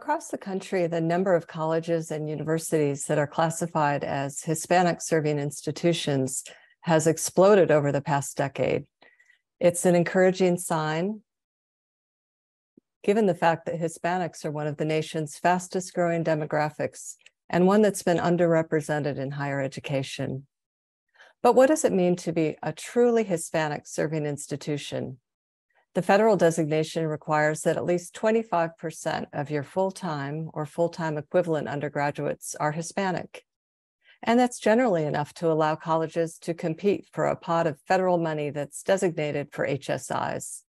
Across the country, the number of colleges and universities that are classified as Hispanic-serving institutions has exploded over the past decade. It's an encouraging sign, given the fact that Hispanics are one of the nation's fastest growing demographics and one that's been underrepresented in higher education. But what does it mean to be a truly Hispanic-serving institution? The federal designation requires that at least 25% of your full-time or full-time equivalent undergraduates are Hispanic. And that's generally enough to allow colleges to compete for a pot of federal money that's designated for HSIs.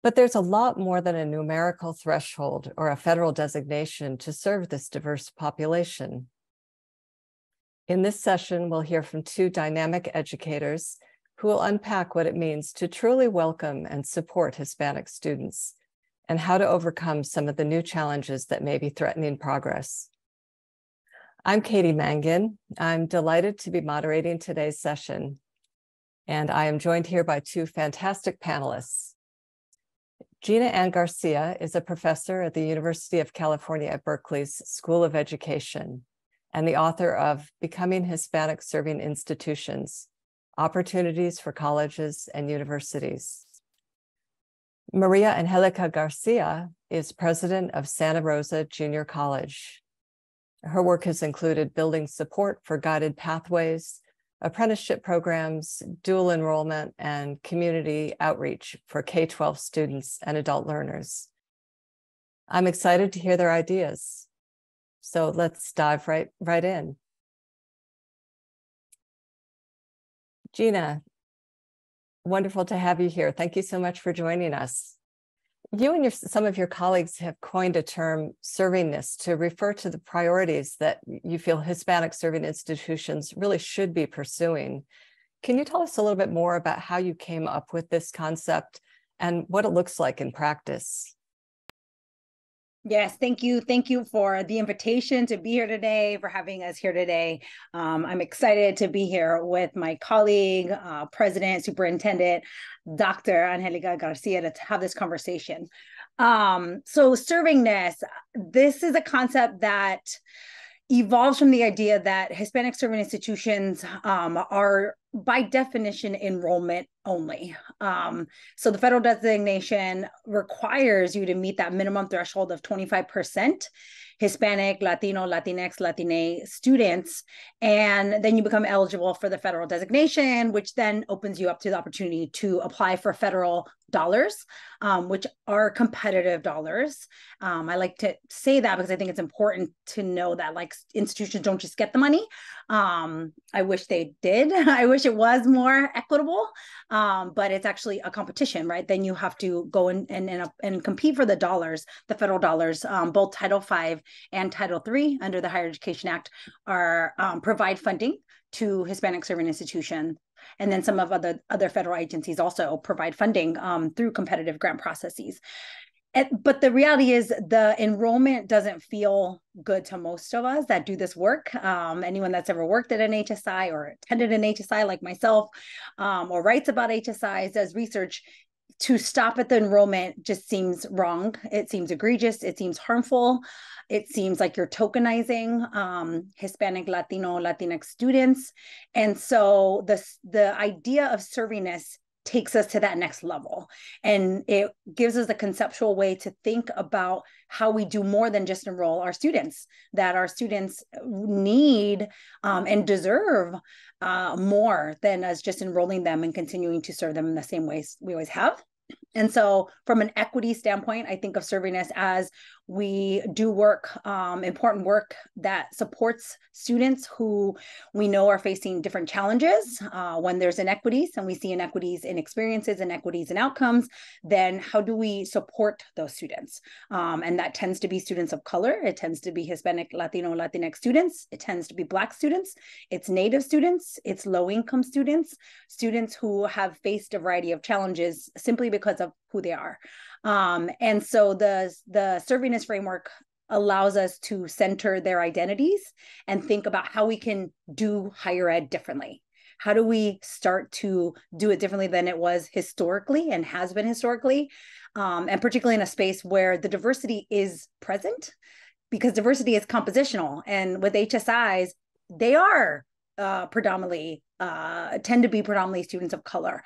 But there's a lot more than a numerical threshold or a federal designation to serve this diverse population. In this session, we'll hear from two dynamic educators who will unpack what it means to truly welcome and support Hispanic students and how to overcome some of the new challenges that may be threatening progress. I'm Katie Mangan. I'm delighted to be moderating today's session, and I am joined here by two fantastic panelists. Gina Ann Garcia is a professor at the University of California at Berkeley's School of Education and the author of Becoming Hispanic-Serving Institutions: Opportunities for Colleges and Universities. Maria Angelica Garcia is president of Santa Rosa Junior College. Her work has included building support for guided pathways, apprenticeship programs, dual enrollment, and community outreach for K-12 students and adult learners. I'm excited to hear their ideas. So let's dive right in. Gina, wonderful to have you here. Thank you so much for joining us. You and some of your colleagues have coined a term, servingness, to refer to the priorities that you feel Hispanic-serving institutions really should be pursuing. Can you tell us a little bit more about how you came up with this concept and what it looks like in practice? Yes, thank you. Thank you for the invitation to be here today, for having us here today. I'm excited to be here with my colleague, President, Superintendent, Dr. Angelica Garcia, to have this conversation. So servingness, this is a concept that evolves from the idea that Hispanic serving institutions are by definition enrollment only. So the federal designation requires you to meet that minimum threshold of 25% Hispanic, Latino, Latinx, Latine students, and then you become eligible for the federal designation, which then opens you up to the opportunity to apply for federal dollars, which are competitive dollars. I like to say that because I think it's important to know that like institutions don't just get the money. I wish they did. I wish it was more equitable, but it's actually a competition, right? Then you have to go and compete for the dollars, the federal dollars. Both Title V and Title III under the Higher Education Act are provide funding to Hispanic serving institutions. And then some of other federal agencies also provide funding through competitive grant processes. But the reality is the enrollment doesn't feel good to most of us that do this work. Anyone that's ever worked at an HSI or attended an HSI like myself, or writes about HSIs, does research, to stop at the enrollment just seems wrong. It seems egregious. It seems harmful. It seems like you're tokenizing Hispanic, Latino, Latinx students. And so the idea of servingness takes us to that next level. And it gives us a conceptual way to think about how we do more than just enroll our students, that our students need and deserve more than us just enrolling them and continuing to serve them in the same ways we always have. And so from an equity standpoint, I think of servingness as we do work, important work that supports students who we know are facing different challenges. When there's inequities and we see inequities in experiences, inequities in outcomes, then how do we support those students? And that tends to be students of color. It tends to be Hispanic, Latino, Latinx students. It tends to be Black students. It's Native students. It's low-income students, students who have faced a variety of challenges simply because of who they are. And so the servingness framework allows us to center their identities and think about how we can do higher ed differently. How do we start to do it differently than it was historically and has been historically? And particularly in a space where the diversity is present, because diversity is compositional. And with HSIs, they are predominantly, tend to be predominantly students of color.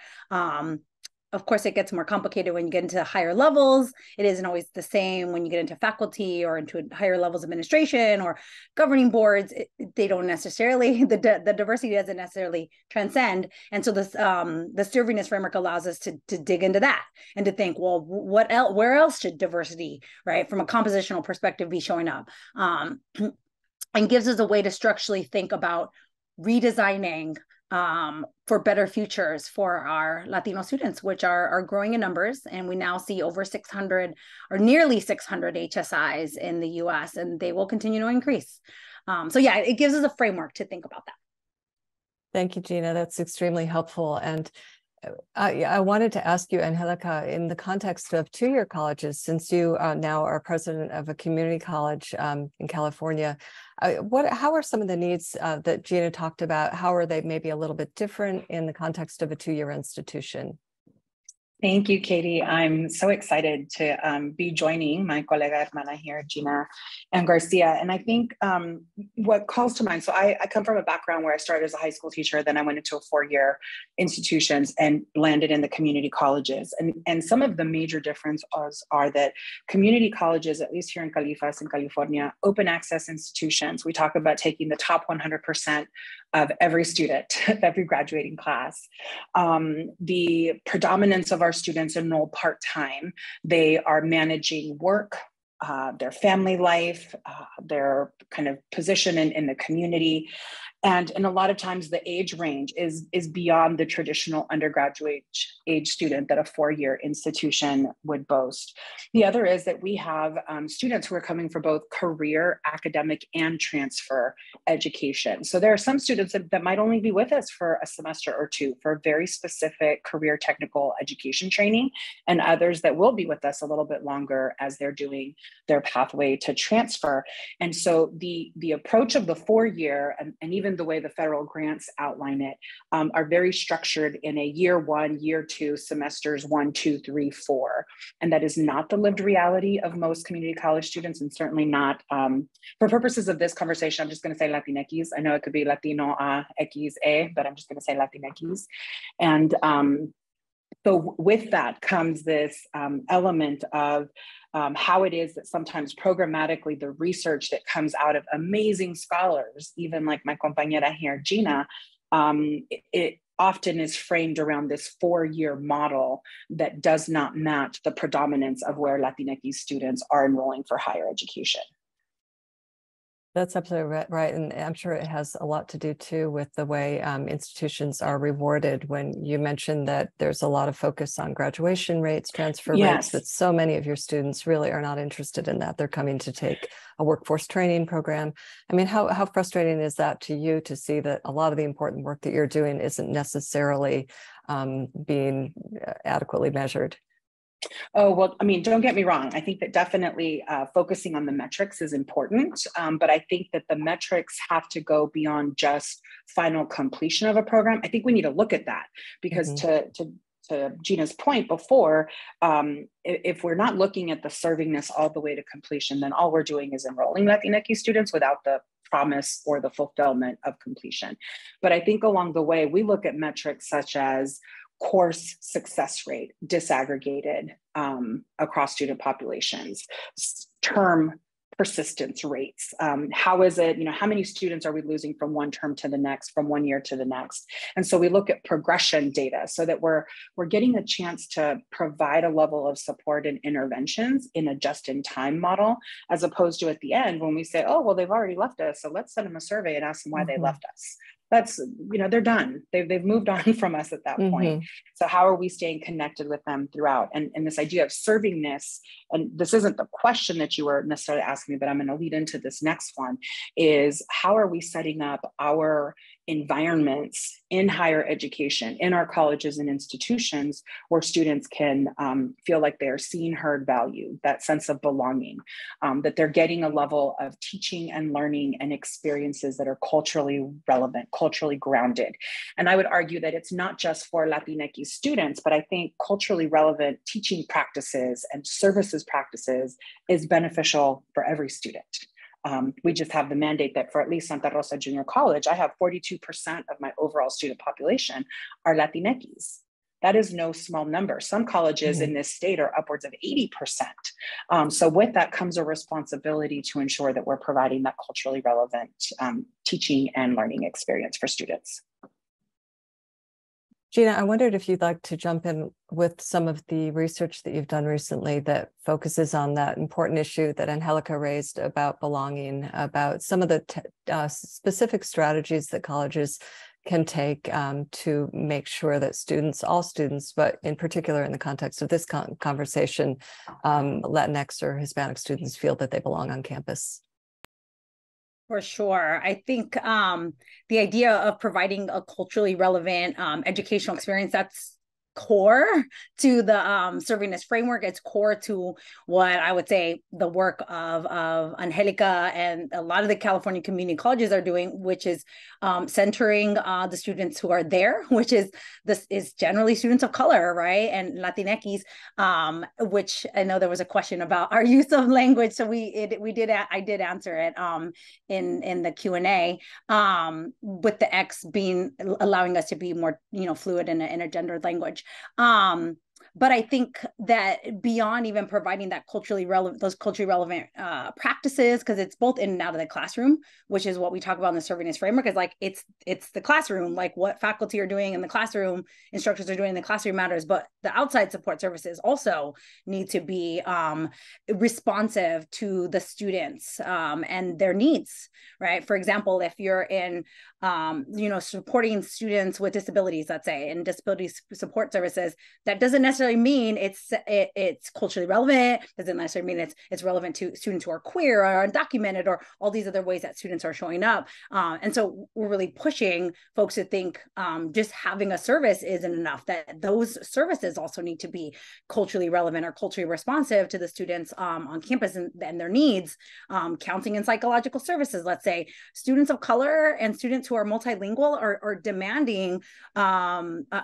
Of course, it gets more complicated when you get into higher levels. It isn't always the same when you get into faculty or into higher levels of administration or governing boards. They don't necessarily, the diversity doesn't necessarily transcend. And so this, the servingness framework allows us to dig into that and to think, well, what else, where else should diversity, right, from a compositional perspective be showing up? And gives us a way to structurally think about redesigning for better futures for our Latino students, which are growing in numbers. And we now see over 600 or nearly 600 HSIs in the US, and they will continue to increase. So yeah, it gives us a framework to think about that. Thank you, Gina. That's extremely helpful. And I wanted to ask you, Angelica, in the context of two-year colleges, since you now are president of a community college in California, how are some of the needs that Gina talked about? How are they maybe a little bit different in the context of a two-year institution? Thank you, Katie. I'm so excited to be joining my colega hermana here, Gina and Garcia. And I think what calls to mind, so I come from a background where I started as a high school teacher, then I went into a four-year institutions and landed in the community colleges. And some of the major differences are that community colleges, at least here in Califas in California, open access institutions. We talk about taking the top 100% of every student, every graduating class. The predominance of our students enroll part-time. They are managing work, their family life, their kind of position in the community. And a lot of times the age range is beyond the traditional undergraduate age student that a four-year institution would boast. The other is that we have students who are coming for both career, academic, and transfer education. So there are some students that might only be with us for a semester or two for very specific career technical education training, and others that will be with us a little bit longer as they're doing their pathway to transfer. And so the approach of the four-year and even the way the federal grants outline it are very structured in a year one, year two, semesters 1, 2, 3, 4. And that is not the lived reality of most community college students, and certainly not, for purposes of this conversation, I'm just going to say Latinx. I know it could be Latino X A, but I'm just going to say Latinx. And so with that comes this element of how it is that sometimes programmatically the research that comes out of amazing scholars, even like my compañera here, Gina, it often is framed around this four-year model that does not match the predominance of where Latinx students are enrolling for higher education. That's absolutely right. And I'm sure it has a lot to do too with the way institutions are rewarded. When you mentioned that there's a lot of focus on graduation rates, transfer rates, but so many of your students really are not interested in that. They're coming to take a workforce training program. I mean, how frustrating is that to you to see that a lot of the important work that you're doing isn't necessarily being adequately measured? Oh, well, I mean, don't get me wrong. I think that definitely focusing on the metrics is important, but I think that the metrics have to go beyond just final completion of a program. I think we need to look at that because to Gina's point before, if we're not looking at the servingness all the way to completion, then all we're doing is enrolling Latinx students without the promise or the fulfillment of completion. But I think along the way, we look at metrics such as course success rate disaggregated across student populations, term persistence rates. How is it, how many students are we losing from one term to the next, from one year to the next? And so we look at progression data so that we're getting a chance to provide a level of support and interventions in a just-in-time model, as opposed to at the end when we say, oh, well, they've already left us, so let's send them a survey and ask them why they left us. That's, they're done. They've moved on from us at that point. So how are we staying connected with them throughout? And this idea of servingness, and this isn't the question that you were necessarily asking me, but I'm going to lead into this next one, is how are we setting up our environments in higher education, in our colleges and institutions, where students can feel like they're seen, heard, valued, that sense of belonging, that they're getting a level of teaching and learning and experiences that are culturally relevant, culturally grounded. And I would argue that it's not just for Latinx students, but I think culturally relevant teaching practices and services practices is beneficial for every student. We just have the mandate that for at least Santa Rosa Junior College, I have 42% of my overall student population are Latinx. That is no small number. Some colleges in this state are upwards of 80%. So with that comes a responsibility to ensure that we're providing that culturally relevant teaching and learning experience for students. Gina, I wondered if you'd like to jump in with some of the research that you've done recently that focuses on that important issue that Angelica raised about belonging, about some of the specific strategies that colleges can take to make sure that students, all students, but in particular in the context of this conversation, Latinx or Hispanic students feel that they belong on campus. For sure. I think the idea of providing a culturally relevant educational experience, that's core to the servingness framework. It's core to what I would say the work of Angelica and a lot of the California community colleges are doing, which is centering the students who are there, which is generally students of color, right? And Latinx, which I know there was a question about our use of language. So I did answer it in the Q&A, with the X being allowing us to be more, fluid in a gendered language. But I think that beyond even providing that those culturally relevant practices, because it's both in and out of the classroom, which is what we talk about in the servingness framework, is like it's the classroom, like what faculty are doing in the classroom, instructors are doing in the classroom matters, but the outside support services also need to be responsive to the students and their needs, right? For example, if you're in supporting students with disabilities, let's say, in disability support services, that doesn't necessarily mean it's culturally relevant, doesn't necessarily mean it's relevant to students who are queer or undocumented or all these other ways that students are showing up. And so we're really pushing folks to think just having a service isn't enough, that those services also need to be culturally relevant or culturally responsive to the students on campus and their needs. Counseling and psychological services, let's say, students of color and students who are multilingual are demanding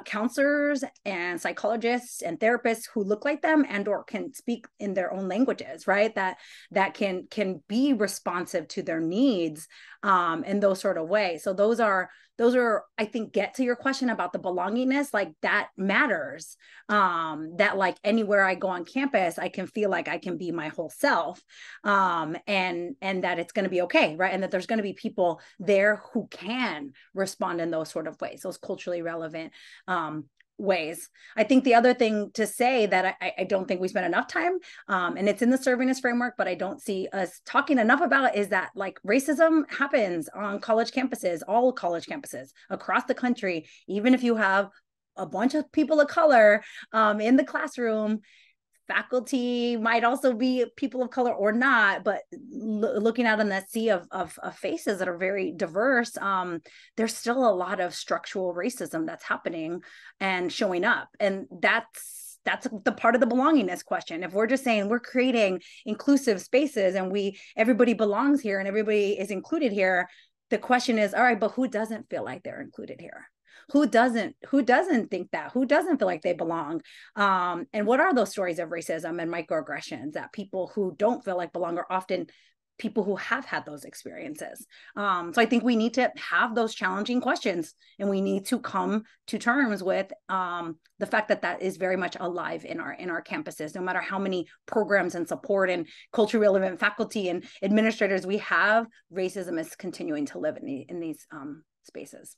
counselors and psychologists and therapists who look like them and or can speak in their own languages, right? That can be responsive to their needs in those sort of ways. So those are, I think, get to your question about the belongingness, like that matters, that like anywhere I go on campus, I can feel like I can be my whole self, and that it's going to be okay, right? And that there's going to be people there who can respond in those sort of ways, those culturally relevant ways. I think the other thing to say that I don't think we spend enough time, and it's in the servingness framework, but I don't see us talking enough about, is that like racism happens on college campuses, all college campuses across the country. Even if you have a bunch of people of color in the classroom, faculty might also be people of color or not, but looking out on that sea of faces that are very diverse, there's still a lot of structural racism that's happening and showing up. And that's the part of the belongingness question. If we're just saying we're creating inclusive spaces and everybody belongs here and everybody is included here, the question is, all right, but who doesn't feel like they're included here? Who doesn't think that? Who doesn't feel like they belong? And what are those stories of racism and microaggressions that people who don't feel like belong are often people who have had those experiences? So I think we need to have those challenging questions, and we need to come to terms with the fact that is very much alive in our campuses. No matter how many programs and support and culturally relevant faculty and administrators we have, racism is continuing to live in these spaces.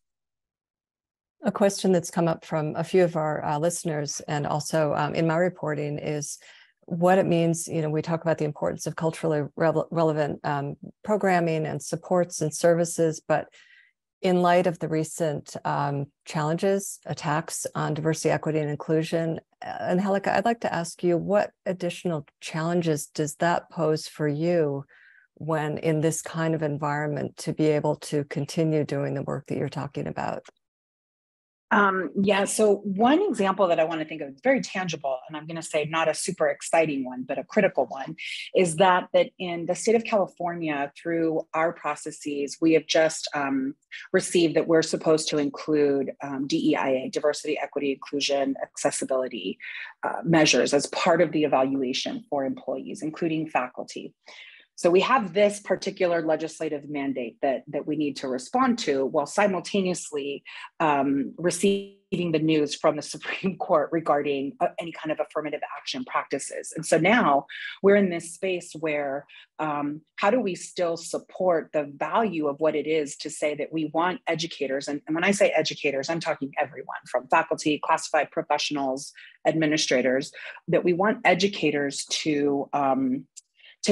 A question that's come up from a few of our listeners and also in my reporting is what it means. We talk about the importance of culturally relevant programming and supports and services, but in light of the recent challenges, attacks on diversity, equity, and inclusion, Angelica, I'd like to ask you, what additional challenges does that pose for you when in this kind of environment to be able to continue doing the work that you're talking about? Yeah, so one example that I want to think of, it's very tangible, and I'm going to say not a super exciting one, but a critical one, is that in the state of California, through our processes, we have just received that we're supposed to include DEIA, diversity, equity, inclusion, accessibility measures as part of the evaluation for employees, including faculty. So we have this particular legislative mandate that we need to respond to, while simultaneously receiving the news from the Supreme Court regarding any kind of affirmative action practices. And so now we're in this space where how do we still support the value of what it is to say that we want educators, and when I say educators, I'm talking everyone from faculty, classified professionals, administrators, that we want educators to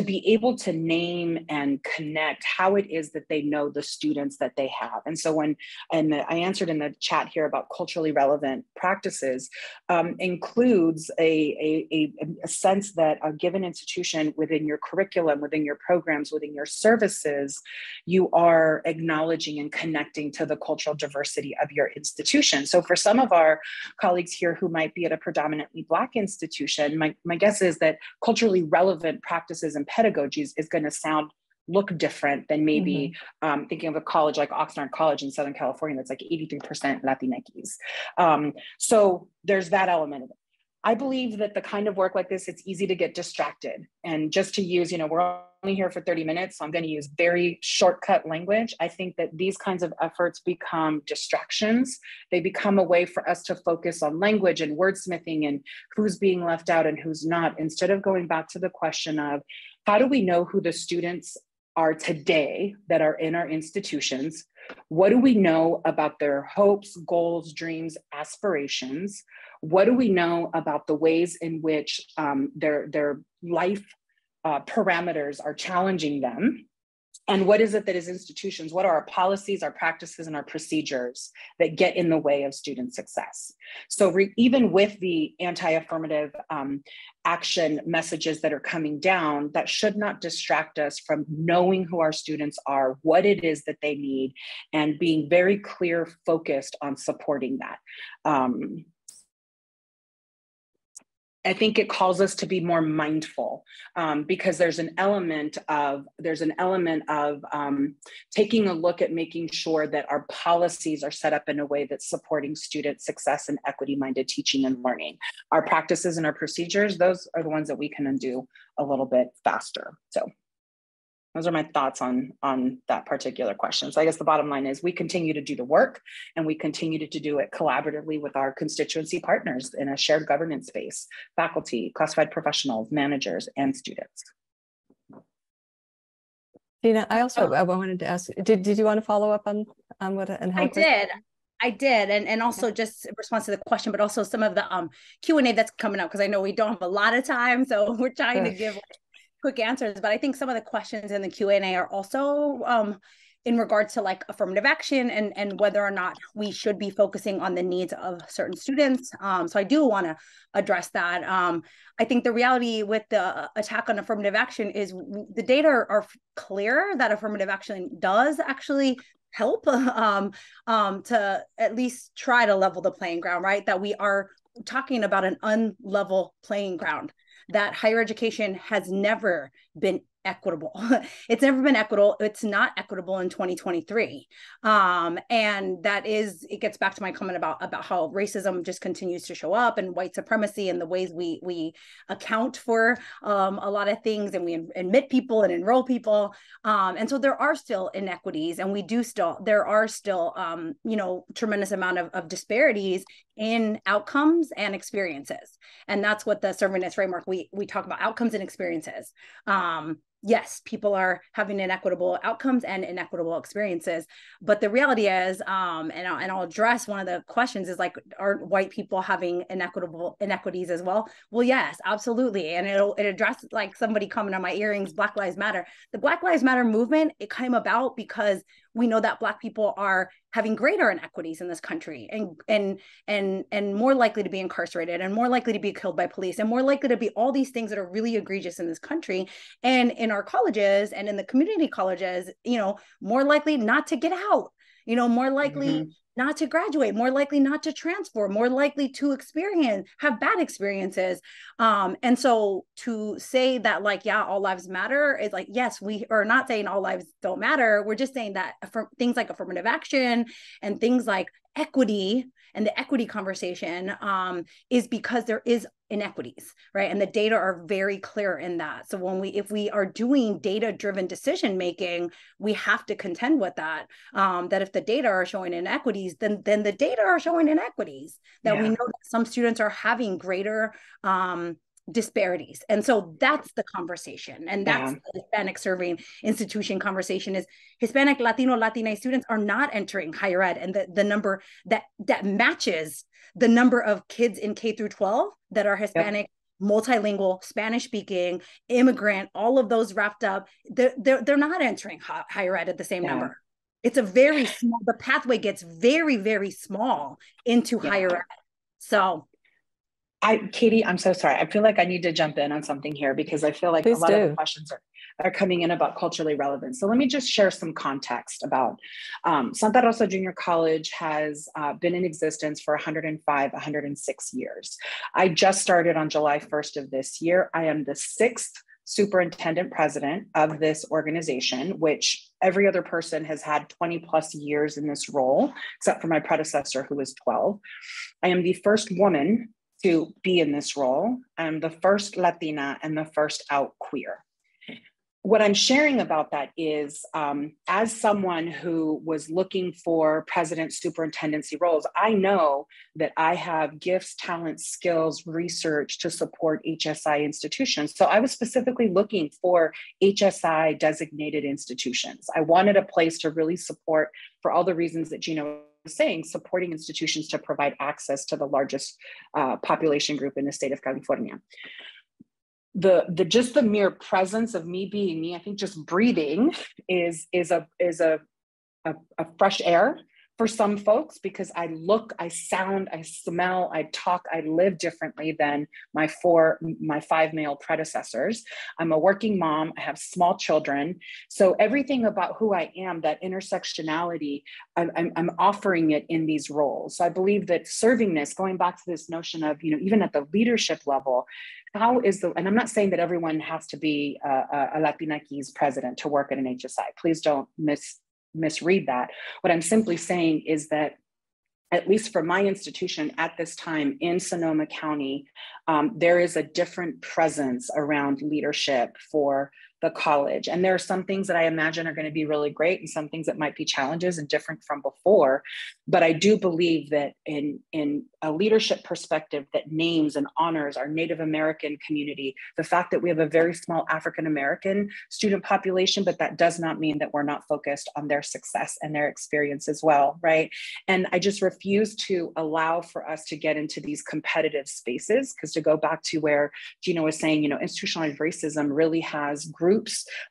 be able to name and connect how it is that they know the students that they have. And so I answered in the chat here about culturally relevant practices, includes a sense that a given institution within your curriculum, within your programs, within your services, you are acknowledging and connecting to the cultural diversity of your institution. So for some of our colleagues here who might be at a predominantly Black institution, my guess is that culturally relevant practices and pedagogies is going to look different than maybe thinking of a college like Oxnard College in Southern California that's like 83% Latinx. So there's that element of it. I believe that the kind of work like this, it's easy to get distracted. And just to use, we're only here for 30 minutes, so I'm going to use very shortcut language. I think that these kinds of efforts become distractions. They become a way for us to focus on language and wordsmithing and who's being left out and who's not, instead of going back to the question of how do we know who the students are today that are in our institutions? What do we know about their hopes, goals, dreams, aspirations? What do we know about the ways in which their life parameters are challenging them? And what is it that as institutions, what are our policies, our practices, and our procedures that get in the way of student success? So even with the anti-affirmative action messages that are coming down, that should not distract us from knowing who our students are, what it is that they need, and being very clear, focused on supporting that. I think it calls us to be more mindful because there's an element of taking a look at making sure that our policies are set up in a way that's supporting student success and equity-minded teaching and learning. Our practices and our procedures, those are the ones that we can undo a little bit faster. So those are my thoughts on that particular question. So I guess the bottom line is we continue to do the work and we continue to do it collaboratively with our constituency partners in a shared governance space, faculty, classified professionals, managers, and students. Tina, I wanted to ask, did you want to follow up on what and how? I did. And also just in response to the question, but also some of the Q&A that's coming up, because I know we don't have a lot of time. So we're trying to give quick answers, but I think some of the questions in the Q&A are also in regard to like affirmative action and whether or not we should be focusing on the needs of certain students. So I do want to address that. I think the reality with the attack on affirmative action is the data are clear that affirmative action does actually help to at least try to level the playing ground, right? That we are talking about an unlevel playing ground, that higher education has never been equitable. It's never been equitable. It's not equitable in 2023. And that is, it gets back to my comment about how racism just continues to show up, and white supremacy, and the ways we account for a lot of things, and we admit people and enroll people. And so there are still inequities, and there are still, tremendous amount of disparities in outcomes and experiences. And that's what the serverless framework, we talk about outcomes and experiences. Yes, people are having inequitable outcomes and inequitable experiences, but the reality is, and I'll address one of the questions is like, are white people having inequities as well? Well, yes, absolutely. And it addresses, like somebody commented on my earrings, Black Lives Matter. The Black Lives Matter movement, it came about because we know that Black people are having greater inequities in this country, and more likely to be incarcerated, and more likely to be killed by police, and more likely to be all these things that are really egregious in this country. And in our colleges and in the community colleges, you know, more likely not to get out, you know, more likely not to graduate, more likely not to transfer, more likely to have bad experiences. And so to say that, like, yeah, all lives matter is like, yes, we are not saying all lives don't matter. We're just saying that things like affirmative action and things like equity and the equity conversation is because there is inequities, right? And the data are very clear in that. So if we are doing data-driven decision making, we have to contend with that. That if the data are showing inequities, then the data are showing inequities. That we know that some students are having greater disparities. And so that's the conversation. And that's the Hispanic serving institution conversation is Hispanic, Latino, Latina students are not entering higher ed. And the number that matches the number of kids in K through 12 that are Hispanic, multilingual, Spanish speaking, immigrant, all of those wrapped up, they're not entering higher ed at the same number. It's a very small, the pathway gets very, very small into higher ed. So Katie, I'm so sorry. I feel like I need to jump in on something here because I feel like a lot of the questions are coming in about culturally relevant. So let me just share some context about Santa Rosa Junior College has been in existence for 106 years. I just started on July 1st of this year. I am the 6th superintendent president of this organization, which every other person has had 20 plus years in this role, except for my predecessor who was 12. I am the first woman to be in this role. I'm the first Latina and the first out queer. What I'm sharing about that is, as someone who was looking for president superintendency roles, I know that I have gifts, talents, skills, research to support HSI institutions. So I was specifically looking for HSI designated institutions. I wanted a place to really support, for all the reasons that Gina was saying, supporting institutions to provide access to the largest population group in the state of California. Just the mere presence of me being me, I think just breathing is a fresh air for some folks, because I look, I sound, I smell, I talk, I live differently than my 5 male predecessors. I'm a working mom, I have small children. So everything about who I am, that intersectionality, I'm offering it in these roles. So I believe that servingness, going back to this notion of, you know, even at the leadership level, and I'm not saying that everyone has to be a Latinx president to work at an HSI. Please don't misread that. What I'm simply saying is that, at least for my institution at this time in Sonoma County, there is a different presence around leadership for the college. And there are some things that I imagine are going to be really great and some things that might be challenges and different from before. But I do believe that in a leadership perspective that names and honors our Native American community, the fact that we have a very small African American student population, but that does not mean that we're not focused on their success and their experience as well, right? And I just refuse to allow for us to get into these competitive spaces, because to go back to where Gina was saying, you know, institutionalized racism really has groups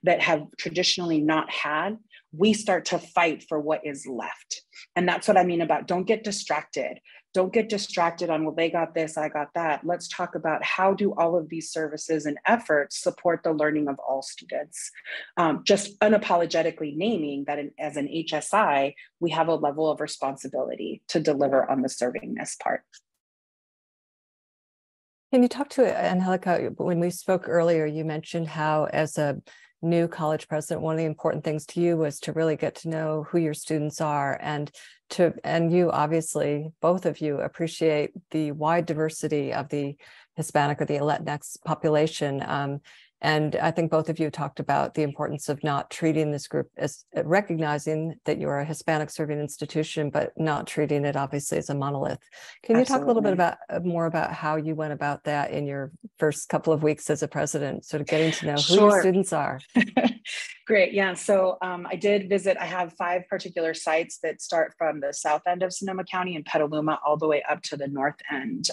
that have traditionally not had, we start to fight for what is left. And that's what I mean about don't get distracted. Don't get distracted on, well, they got this, I got that. Let's talk about how do all of these services and efforts support the learning of all students. Just unapologetically naming that as an HSI, we have a level of responsibility to deliver on the servingness part. Can you talk to Angelica? When we spoke earlier, you mentioned how as a new college president, one of the important things to you was to really get to know who your students are, and you obviously, both of you, appreciate the wide diversity of the Hispanic or the Latinx population. And I think both of you talked about the importance of not treating this group as recognizing that you're a Hispanic serving institution, but not treating it obviously as a monolith. Can you talk a little bit more about how you went about that in your first couple of weeks as a president, sort of getting to know who your students are? Great. Yeah. So I did visit, I have 5 particular sites that start from the south end of Sonoma County and Petaluma all the way up to the north end.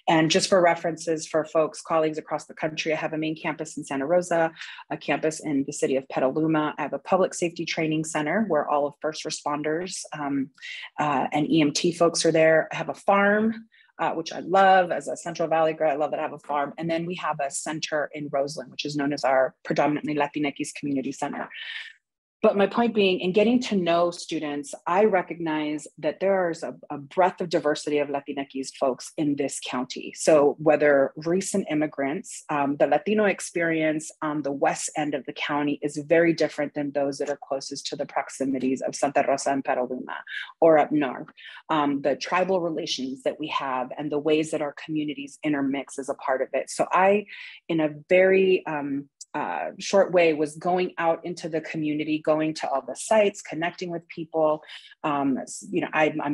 And just for references for folks, colleagues across the country, I have a main campus campus in Santa Rosa, a campus in the city of Petaluma. I have a public safety training center where all of first responders and EMT folks are there. I have a farm, which I love. As a Central Valley girl, I love that I have a farm. And then we have a center in Roseland, which is known as our predominantly Latinx community center. But my point being, in getting to know students, I recognize that there's a breadth of diversity of Latinx folks in this county. So whether recent immigrants, the Latino experience on the west end of the county is very different than those that are closest to the proximities of Santa Rosa and Petaluma or up north. The tribal relations that we have and the ways that our communities intermix is a part of it. So I, in a very short way, was going out into the community, going to all the sites, connecting with people. I'm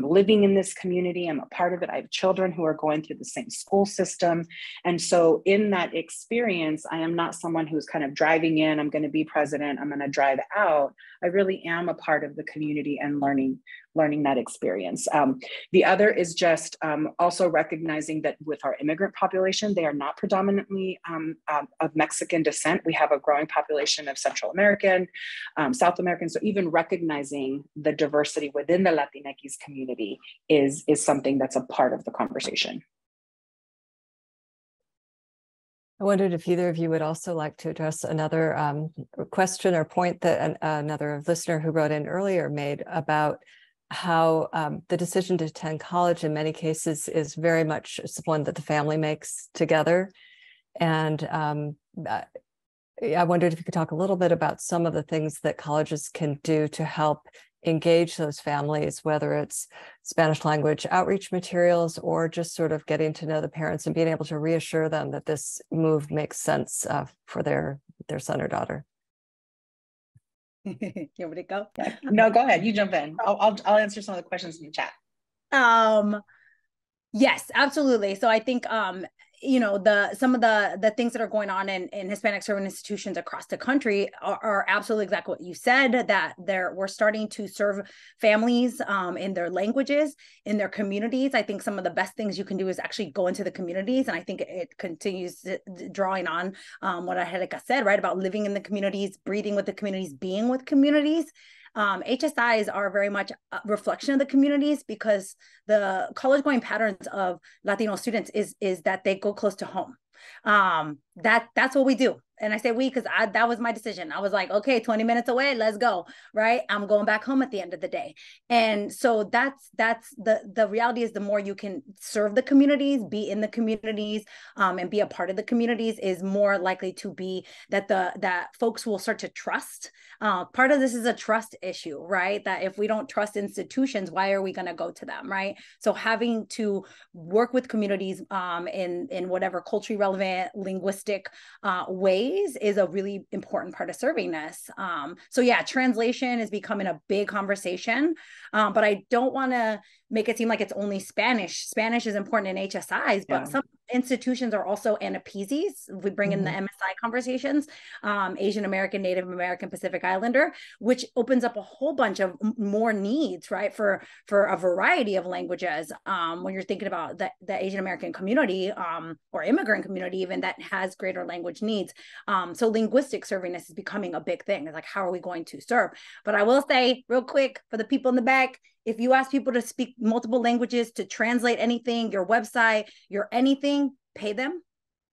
living in this community. I'm a part of it. I have children who are going through the same school system. And so in that experience, I am not someone who's kind of driving in, I'm going to be president, I'm going to drive out. I really am a part of the community and learning that experience. The other is just also recognizing that with our immigrant population, they are not predominantly of Mexican descent. We have a growing population of Central American, South American. So even recognizing the diversity within the Latinx community is something that's a part of the conversation. I wondered if either of you would also like to address another question or point that another listener who wrote in earlier made about how the decision to attend college in many cases is very much one that the family makes together. And I wondered if you could talk a little bit about some of the things that colleges can do to help engage those families, whether it's Spanish language outreach materials or just sort of getting to know the parents and being able to reassure them that this move makes sense for their son or daughter. You want me to go? No, go ahead. You jump in. I'll answer some of the questions in the chat. Yes, absolutely. So I think some of the things that are going on in Hispanic serving institutions across the country are absolutely exactly what you said, that we're starting to serve families in their languages, in their communities. I think some of the best things you can do is actually go into the communities. And I think it continues drawing on what Angelica said, right, about living in the communities, breathing with the communities, being with communities. HSIs are very much a reflection of the communities, because the college going patterns of Latino students is that they go close to home. That's what we do. And I say we because that was my decision. I was like, okay, 20 minutes away, let's go, right? I'm going back home at the end of the day. And so that's the reality is the more you can serve the communities, be in the communities, and be a part of the communities, is more likely to be that folks will start to trust. Part of this is a trust issue, right? That if we don't trust institutions, why are we going to go to them, right? So having to work with communities in whatever culturally relevant, linguistic ways is a really important part of serving this. So yeah, translation is becoming a big conversation, but I don't want to make it seem like it's only Spanish. Spanish is important in HSIs, but some institutions are also ANAPESIs. We bring in the MSI conversations, Asian American, Native American, Pacific Islander, which opens up a whole bunch of more needs, right, for a variety of languages. When you're thinking about the Asian American community or immigrant community even, that has greater language needs. So linguistic servingness is becoming a big thing. It's like, how are we going to serve? But I will say real quick for the people in the back, if you ask people to speak multiple languages, to translate anything, your website, your anything, pay them,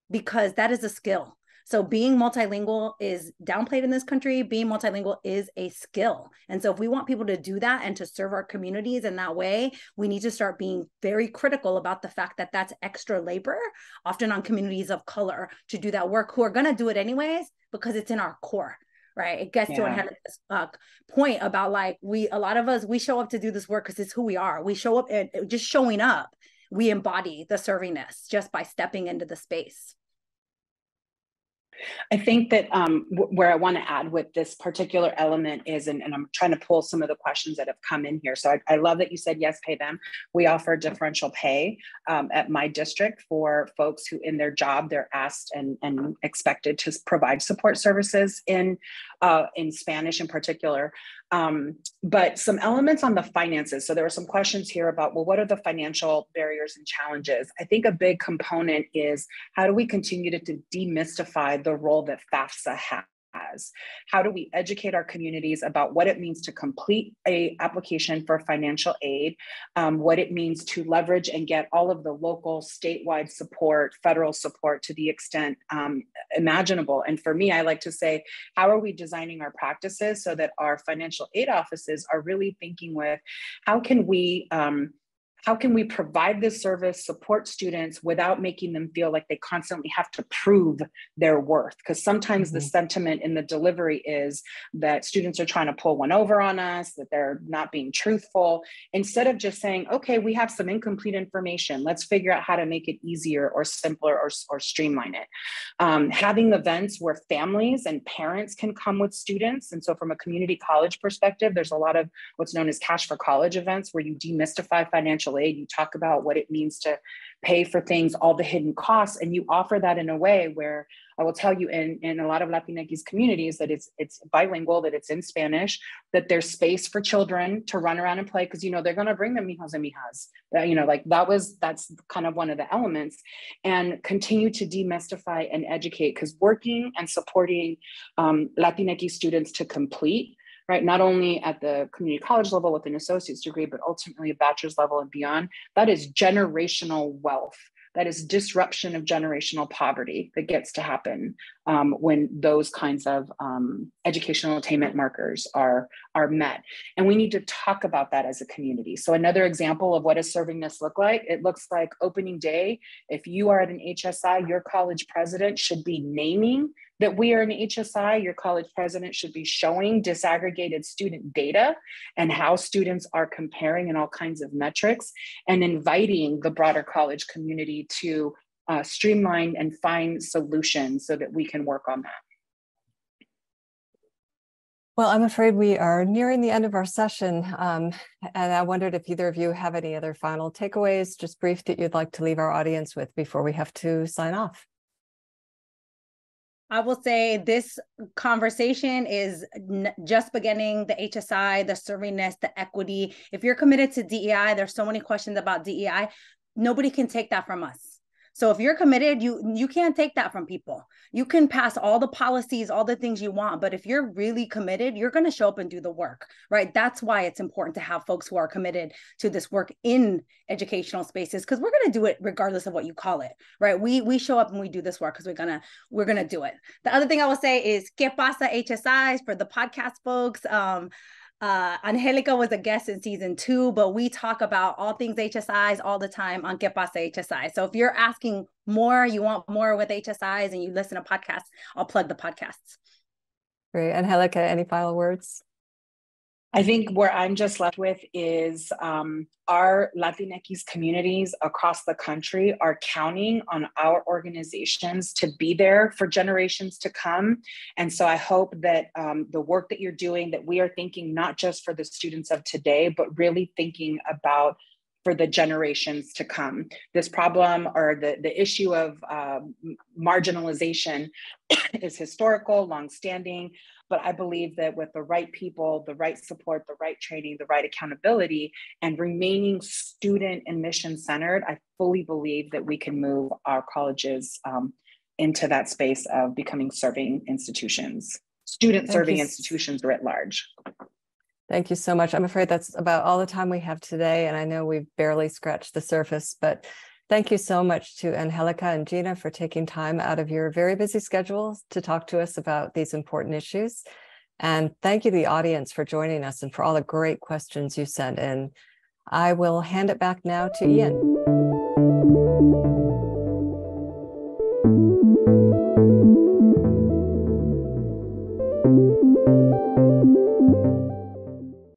because that is a skill. So being multilingual is downplayed in this country. Being multilingual is a skill. And so if we want people to do that and to serve our communities in that way, we need to start being very critical about the fact that that's extra labor, often on communities of color, to do that work, who are going to do it anyways, because it's in our core. Right. It gets to Angelica's point about like, a lot of us, we show up to do this work because it's who we are. We show up and just showing up, we embody the servingness just by stepping into the space. I think that where I want to add with this particular element is, and I'm trying to pull some of the questions that have come in here. So I love that you said, yes, pay them. We offer differential pay at my district for folks who in their job, they're asked and expected to provide support services in Spanish in particular. But some elements on the finances. So there were some questions here about, well, what are the financial barriers and challenges? I think a big component is how do we continue to demystify the role that FAFSA has? How do we educate our communities about what it means to complete an application for financial aid, what it means to leverage and get all of the local, statewide support, federal support to the extent imaginable. And for me, I like to say, how are we designing our practices so that our financial aid offices are really thinking with how can we provide this service, support students without making them feel like they constantly have to prove their worth? Because sometimes the sentiment in the delivery is that students are trying to pull one over on us, that they're not being truthful, instead of just saying, okay, we have some incomplete information. Let's figure out how to make it easier or simpler or streamline it. Having events where families and parents can come with students. And so from a community college perspective, there's a lot of what's known as Cash for College events where you demystify financial aid. You talk about what it means to pay for things, all the hidden costs, and you offer that in a way where I will tell you in a lot of Latinx communities that it's bilingual, that it's in Spanish, that there's space for children to run around and play because, you know, they're going to bring them mijos and mijas. You know, like that's kind of one of the elements, and continue to demystify and educate, because working and supporting Latinx students to complete, right, not only at the community college level with an associate's degree, but ultimately a bachelor's level and beyond, that is generational wealth. That is disruption of generational poverty that gets to happen when those kinds of educational attainment markers are met. And we need to talk about that as a community. So another example of what does servingness look like? It looks like opening day. If you are at an HSI, your college president should be naming that we are an HSI. Your college president should be showing disaggregated student data and how students are comparing in all kinds of metrics, and inviting the broader college community to streamline and find solutions so that we can work on that. Well, I'm afraid we are nearing the end of our session. And I wondered if either of you have any other final takeaways, just brief, that you'd like to leave our audience with before we have to sign off. I will say this conversation is just beginning. The HSI, the servingness, the equity. If you're committed to DEI, there's so many questions about DEI. Nobody can take that from us. So if you're committed, you can't take that from people. You can pass all the policies, all the things you want, but if you're really committed, you're going to show up and do the work, right? That's why it's important to have folks who are committed to this work in educational spaces, because we're going to do it regardless of what you call it, right? We show up and we do this work because we're gonna do it. The other thing I will say is ¿Qué pasa HSIs for the podcast folks? Angelica was a guest in season 2, but we talk about all things HSIs all the time on ¿Qué pasa HSI? So if you're asking more, you want more with HSIs and you listen to podcasts, I'll plug the podcasts. Great. Angelica, any final words? I think where I'm just left with is our Latinx communities across the country are counting on our organizations to be there for generations to come. And so I hope that the work that you're doing, that we are thinking not just for the students of today, but really thinking about for the generations to come. This problem or the issue of marginalization is historical, longstanding, but I believe that with the right people, the right support, the right training, the right accountability, and remaining student and mission centered, I fully believe that we can move our colleges into that space of becoming serving institutions, student serving institutions writ large. Thank you so much. I'm afraid that's about all the time we have today, and I know we've barely scratched the surface, but thank you so much to Angelica and Gina for taking time out of your very busy schedules to talk to us about these important issues. And thank you to the audience for joining us and for all the great questions you sent in. I will hand it back now to Ian.